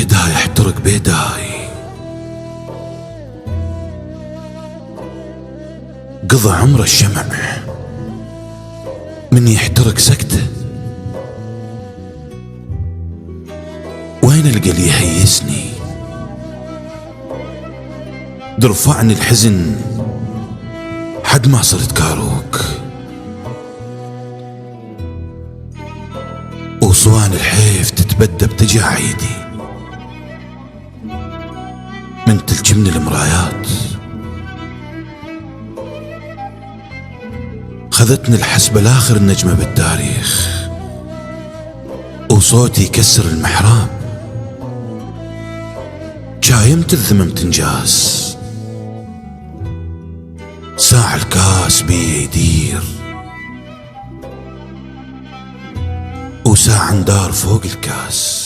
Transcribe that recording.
بيداي احترق بيداي، قضى عمره الشمع من يحترق سكته. وين القى اللي يهيسني؟ درفعني الحزن حد ما صرت كاروك، وصوان الحيف تتبدى بتجاعيدي من تلجمني المرايات. خذتني الحسبة لاخر النجمة بالتاريخ، وصوتي يكسر المحراب. جايمت الذمم تنجاس، ساع الكاس بي يدير، وساع ندار فوق الكاس.